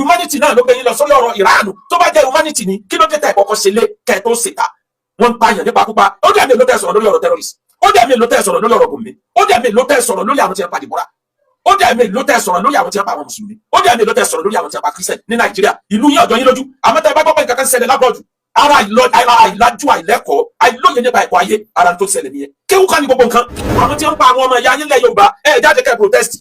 humanity náà ló gbé yín lọ sórí ọ̀rọ̀ Iran tó bá jẹ́ humanity ni kí ló dé tẹ̀ kọ́kọ́ ṣe lé kẹ́ tó ṣèta wọ́n ń pààyàn nípa púpà ó dẹ̀ mi ló tẹ̀ sọ̀rọ̀ lórí ọ̀rọ̀ terrorist ó dẹ̀ mi ló tẹ̀ sọ̀rọ̀ lórí ọ̀rọ̀ Gumi ó dẹ̀ mi ló tẹ̀ sọ̀rọ̀ lórí àwọn tí wọ́n pa Dìbọ́rà ó dẹ̀ mi ló tẹ̀ sọ̀rọ̀ lórí àwọn tí wọ́n pa àwọn mùsùlùmí ó dẹ̀ mi ló tẹ̀ sọ̀rọ̀ lórí àwọn tí wọ́n pa Christian ní Nàìjíríà ìlú yín ọ̀dọ́ yín lójú àmọ́ tẹ́ bá gbọ́ pé nǹkan kan ṣẹlẹ̀ lábọ́ọ̀dù ara àìlájú àìlẹ́kọ̀ọ́ àìlóye nípa ẹ̀kọ́ ayé ara tó ṣẹlẹ̀ nìyẹn kéwú ká ní gbogbo nǹkan àwọn tí wọ́n pa àwọn ọmọ ìyá yín lẹ̀ Yorùbá jáde kẹ́ protest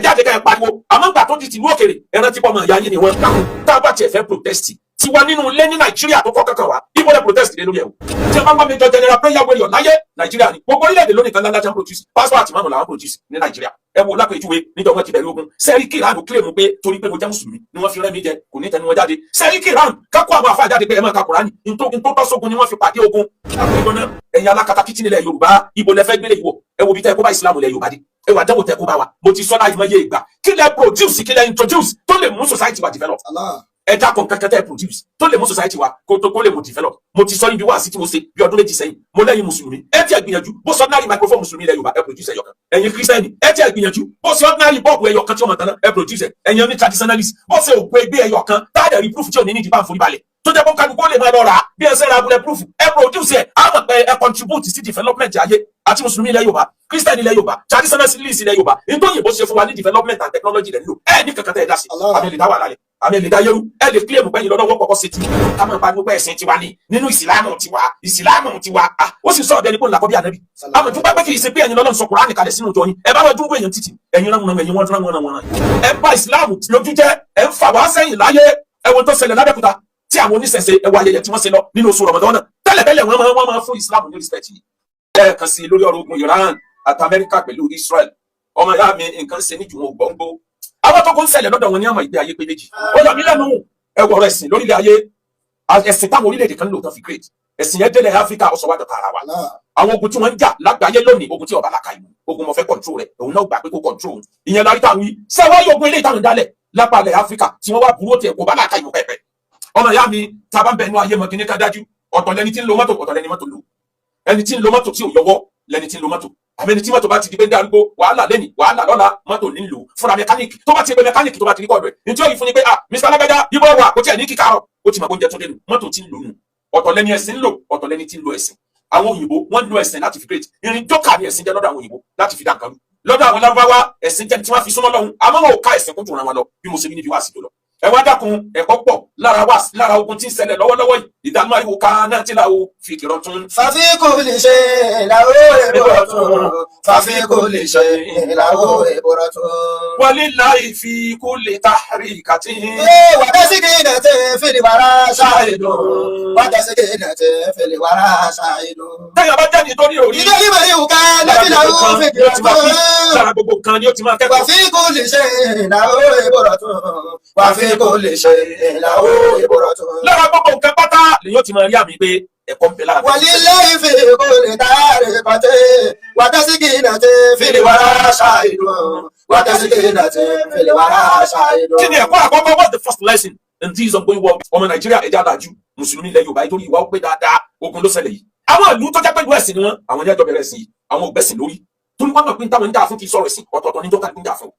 jáde kẹ́ pariwo àmọ́ gbà tó di tìlú òkèrè ẹran tí ọmọ ìyá yín ni wọ́n káwọn tá a bá tiẹ̀ fẹ́ protest tiwa nínú ilé ní Nàìjíríà tó kọ́ kankan wá ibo lẹ protest lé lórí ẹ̀ o tí a bá ń wá Major General Prayer Warrior láyé Nàìjíríà ni gbogbo orílẹ̀-èdè lónìí kan láńlá tí wọ́n produce passport àti márùn làwọn produce ní Nàìjíríà ẹ wo lápèjúwe níjọba ti bẹ̀rẹ̀ ogun Sẹ́ríkì Ránù kílèmù pé torí pé mo jẹ́ mùsùlùmí ni wọ́n fi rẹ́ mi jẹ kò ní tẹnu wọn jáde Sẹ́ríkì Ránù kákó àwọn àfáà jáde pé ẹ máa ka Kùránì nítorí tó tọ́ sógun ni wọ́n fi pàdé ogun àpèjọ́nà ẹ̀yin alákatakítí nílẹ̀ Yorùbá ibo lẹ fẹ́ gbélé ìwọ ẹ wo bí tẹ́ kó bá ìsìlámù lẹ̀ Yorùbá dé ẹ wà dẹ́wò tẹ́ kó bá wa mo ti sọ láì mọ iye ìgbà kí lẹ produce kí lẹ introduce tó lè mú society wa develop ẹja kan kankan tẹ́ produce tó lè mú society wa kó lè mú develop mo ti sọ níbi wá sí tí mo ṣe bí ọdún méjì sẹ́yìn mo lẹ́yìn mùsùlùmí ẹ ti ẹ gbìyànjú bó sọ ordinary microphone mùsùlùmí ilẹ̀ Yorùbá ẹ produce ẹyọkan ẹ̀yin kírísítẹ́nì ẹ ti ẹ gbìyànjú bó ṣe ordinary bọ́ọ̀bù ẹyọkan tí ó mọ̀ tán ẹ produce ẹ̀yin oní traditionalist bó ṣe ògbó ẹgbẹ́ ẹyọkan táàdẹ̀ rí proof tí ò ní nídìí bá ń forí balẹ̀ tó jẹ́ bọ́n kálukú ó lè máa lọ rà á bí ẹ ṣe ra abúlé proof ẹ produce ẹ àwọn pẹ ẹ contribute sí development ayé àti mùsùlùmí ilẹ̀ Yorùbá kírísítẹ́nì ilẹ̀ Yorùbá traditionalist ilẹ̀ Yorùbá nítorí òyìnbó ṣe fún wa ní development and technology rẹ̀ nílò ẹ ní kankan tẹ́ ẹ dá sí àmì lè dá wà lálẹ́ àmì lè dá yẹrù ẹ lè claim pẹ́yìn lọ́dọ̀ wọ́n kọ́kọ́ sí ti ká máa pariwo pé ẹ̀sìn tiwa ni nínú ìsìlámù tiwa ó sì sọ ọ̀dẹ́ni kó ńlá kọ́ bí ànábì àmọ̀ tó bá pẹ́ kì í ṣe pé ẹ̀yin lọ́dọ̀ sọ Kùránì kalẹ̀ sínú ìjọ yín ẹ bá wọn dúró èèyàn títì ẹ̀yin rán wọn ẹ̀yin wọn ẹ bá ìsìlámù lójú jẹ́ ẹ ń fà wá sẹ́yìn láyé ẹ̀wọ̀n tó ṣẹlẹ̀ lábẹ́kúta tí àwọn oníṣẹ̀ṣe ẹwà ayẹyẹ tí wọ́n ṣe lọ nínú oṣù Ramadan náà tẹ́lẹ̀tẹ́lẹ̀ wọ́n máa fún Islam ní respect yìí ẹ̀ẹ̀kan sí lórí ọ̀rọ̀ ogun Iran àti Amẹ́ríkà pẹ̀lú Israel ọmọ ìyá mi nǹkan ṣe ní jùmọ̀ gbọ́ngbó àwọn tó kún ṣẹlẹ̀ lọ́dọ̀ wọn ní àmọ̀ ìgbé ayé pé méjì ó yọ mí lẹ́nu ẹwọ̀ ẹ̀sìn lórílẹ̀ ayé ẹ̀sìn táwọn orílẹ̀-èdè kan lò tán fi great ẹ̀sìn yẹn délẹ̀ Áfíríkà ọ̀sọ̀ wájọ tààrà wa àwọn ogun tí wọ́n ń jà lágbàáyé lónìí ogun tí ọba làkà ìlú ogun mo fẹ́ control rẹ̀ òun náà gbà pé kó control ìyẹn lárí táwọn yìí sẹ́wọ́n yóò gun ilé ìtàn dálẹ̀ lápá ilẹ̀ Áfíríkà tí wọ́n wá burú tiẹ̀ kó bá làkà ìlú pẹ̀pẹ̀ ọmọ ìyá mi tá a bá ń bẹnu ayé mọ kíní ká dájú ọ̀tọ̀ lẹni tí ń lo mọ́tò ọ̀tọ̀ lẹni mọ́tò lò ẹni tí ń lo mọ́tò tí ò yọwọ́ lẹni tí ń lo mọ́tò àmì ẹni tí mọ́tò bá ti di pé ń darúgbó wàhálà lẹ́nì wàhálà lọ́la mọ́tò ní lò fúnra mẹkáníìkì tó bá ti pé mẹkáníìkì tó bá ti rí kọ́ọ̀dù ẹ̀ ní tí ó yìí fún ni pé Mr. Lágbájá yíbọ̀ wà kò tí ẹ̀ ní kíkàrọ̀ ó ti mọ̀ bó ń jẹ tó dénú mọ́tò tí ń lò nù ọ̀tọ̀ lẹni ẹ̀sìn ń lò ọ̀tọ̀ lẹni tí ń lo ẹ̀sìn àwọn òyìnbó wọ́n lo ẹ̀sìn láti fi create irin jókà ní ẹ̀sìn jẹ́ lọ́dọ̀ àwọn òyìnbó láti fi dá nǹkan rú lọ́dọ̀ àwọn Lárúbáwá ẹ̀sìn jẹ́ tí wọ́n fi súnmọ́ lọ́hùn àmọ́ wọn ò ká ẹ̀sìn kún jù wọn lọ bí mo ṣe ní níbi wá sí tó lọ ẹ wá dákun ẹ̀kọ́ pọ̀ lára ogun tí ń ṣẹlẹ̀ lọ́wọ́lọ́wọ́ yìí ìdánú ariwo ká náà tí làwọn fi kìrọ̀ tún. fàfi kò lè ṣe ìlàwó ìbọ̀rọ̀ tún fàfi kò lè ṣe ìlàwó ìbọ̀rọ̀ tún. walillahi fi kulli tahrikatin. wàdà sí kí nà tẹ fìlì wàrà ṣáìdùn wàdà sí kí nà tẹ fìlì wàrà ṣáìdùn. tẹ́yà bá jáde tó ní orí. ìdí ìmọ̀ ìwù ká lẹ́bí làwọn fi kìrọ̀ tún. lára gbogbo nǹkan ni ó ti máa kẹ́kọ̀ọ́. wàfi kò lè ṣe ìlàwó ìbọ̀rọ̀ tún wàfi kò lè ṣe ìlàwó ìbọ̀rọ̀ tún. lára gbogbo nǹkan pátá lèyìn ó ti máa rí àmì pé ẹ̀kọ́ ń bẹ lára. walillahi fi kulli tahrikatin watasikinatin fil wara shahidun watasikinatin fil wara shahidun. kí ni ẹ̀kọ́ àkọ́kọ́ what's the first lesson in this ongoing war ọmọ Nàìjíríà ẹja àdájú mùsùlùmí ilẹ̀ Yorùbá nítorí ìwà ó pé dáadáa ogun ló ṣẹlẹ̀ yìí àwọn ìlú tó jẹ́ pẹ̀lú ẹ̀sìn ni wọ́n àwọn ní ẹjọ́ bẹ̀rẹ̀ ẹ̀sìn yìí àwọn ògbẹ́sìn lórí torí wọ́n mọ̀ pé táwọn ń jà fún kí sọ̀rọ̀ ẹ̀sìn ọ̀tọ̀ọ̀tọ̀ ní tó kálukú ń jà fún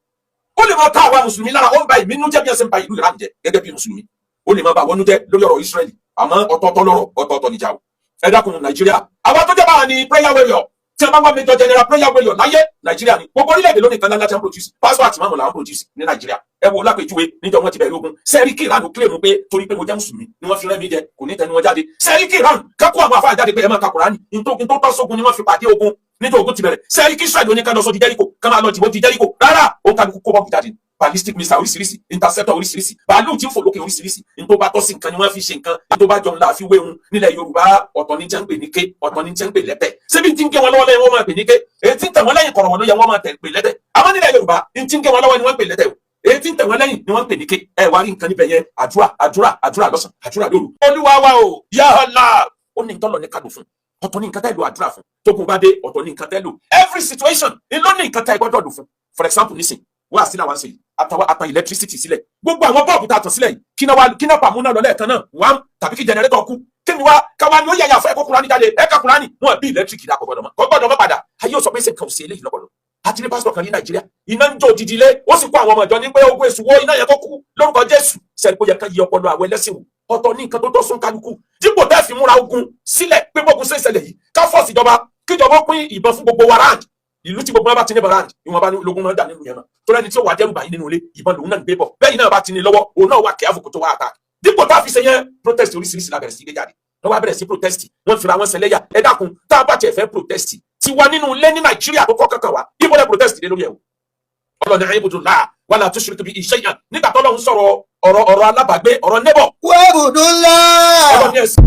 ó lè máa ká àwa mùsùlùmí lára ó ń ba ìmínú jẹ́ bí ẹsẹ̀ ń ba ìlú Iran jẹ́ gẹ́gẹ́ bí mùsùlùmí ó lè máa bá wọnú jẹ́ lórí ọ̀rọ̀ Israẹli àmọ́ ọ̀tọ̀ọ̀tọ̀ lọ́rọ̀ ọ̀tọ̀ọ̀tọ̀ níjà o ẹ dákun Nàìjíríà àwa tó jẹ́ báwa ni prayer warrior tí a bá wá Major General Prayer Warrior láyé Nàìjíríà ni gbogbo orílẹ̀-èdè lónìí kan láti produce passport àti márùn làwọn produce ní Nàìjíríà ẹ wo lápèjúwe níjọ wọn ti bẹ̀rẹ̀ ogun Sẹ́ríkì Ránù claim pé torí pé mo jẹ́ mùsùlùmí ni wọ́n fi rẹ́ mi jẹ kò ní tẹnu wọn jáde Sẹ́ríkì Ránù kákó àwọn afáà jáde pé ẹ máa ka Kùránì nítorí tó tọ́ sógun ni wọ́n fi pàdé ogun nítorí ogun ti bẹ̀rẹ̀ Sẹ́ríkì Israẹli oníkan lọ sọ di Jẹ́ríkò ká máa lọ jìbọn di Jẹ́ríkò rárá ó kálukú kó bọ́ọ̀bù jáde ballistic missile oríṣiríṣi interceptor oríṣiríṣi bàálù tí ń fò lókè oríṣiríṣi ní tó bá tọ́ sí nǹkan ni wọ́n fi ṣe nǹkan ní tó bá jọ ńlá àfiwé hun nílẹ̀ Yorùbá ọ̀tọ̀ ní jẹ́ ń pè ní ké ọ̀tọ̀ ní jẹ́ ń pè lẹ́tẹ̀ síbi tí ń gé wọn lọ́wọ́ lẹ́yìn wọ́n máa pè ní ké èyí tí ń tẹ̀ wọ́n lẹ́yìn kọ̀rọ̀ wọn ló yẹ wọ́n máa tẹ̀ pè lẹ́tẹ̀ àmọ́ nílẹ̀ Yorùbá ní tí ń gé wọn lọ́wọ́ ni wọ́n ń pè lẹ́tẹ̀ o èyí tí ń tẹ̀ wọ́n lẹ́yìn ni wọ́n ń pè ní ké ẹ wá rí nǹkan níbẹ̀ yẹn àdúrà lọ́sàn àdúrà lóru Olúwa wa o ya Allah ó ní nǹkan lọ ní kádùn fún ọ̀tọ̀ ní nǹkan tẹ́ lò àdúrà fún tógun bá dé ọ̀tọ̀ ní nǹkan tẹ́ lò every situation ni ló ní nǹkan tẹ́ gbọ́dọ̀ lò fún for example nísìn wá sí làwọn ṣe àtàn electricity sílẹ̀ gbogbo àwọn bọ́ọ̀bù tá a tàn sílẹ̀ yìí kí náà pàmò náà lọ lẹ́ẹ̀kan náà wá tàbí kí generator kú kí ni wá káwa ni ó yẹ̀yà fún ẹ̀kọ́ Kùránì jáde ẹ̀ka Kùránì wọn bí electric dà kò gbọ́dọ̀ mọ́ padà ayé ò sọ pé ṣe nǹkan ò sí eléyìí lọ́pọ̀lọ́ àti ní pásítọ̀ kan ní Nàìjíríà iná ń jó odidi ilé ó sì kó àwọn ọmọ ìjọ ní pé ogun èṣù wo iná yẹn kó kú lórúkọ Jésù sẹ́ni kó yẹ ká yí ọpọlọ àwọn ẹlẹ́sìn wò ọ̀tọ̀ ní nǹkan tó tọ́ sún kálukú dípò tẹ́ fi múra ogun sílẹ̀ pé gbógun sí ìṣẹ̀lẹ̀ yìí ká fọ́ọ̀sì ìjọba kíjọba pín ìbọn fún gbogbo wa ráàdì ìlú tí gbogbo wọn bá ti ní bọ̀ ráàdì ìwọ̀n bá ní ológun náà dà nínú yẹn náà tó lẹ́ni tí ó wà dẹ́rù báyìí nínú ilé ìbọn lòun náà ń gbé bọ̀ bẹ́ẹ̀ náà bá ti ní lọ́wọ́ òun náà wà kí àfòkò tó wà àtà dípò tá a fi ṣe yẹn protest oríṣiríṣi la bẹ̀rẹ̀ sí gbé jáde wọ́n wá bẹ̀rẹ̀ sí protest wọ́n fira wọn ṣẹlẹ́yà ẹ dákun tá a bá tiẹ̀ fẹ́ protest ti wá nínú ilé ní Nàìjíríà tó kọ́ kankan wá ibo lẹ́ protest dé lórí ẹ̀ o ọlọ́ni ayébùdùlá wala tushriku bihi shay'an nígbà tó lọ́hún sọ̀rọ̀ ọ̀rọ̀ alábàgbé ọ̀rọ̀ neighbor wa'budullah ọlọ́ni ẹ̀sìn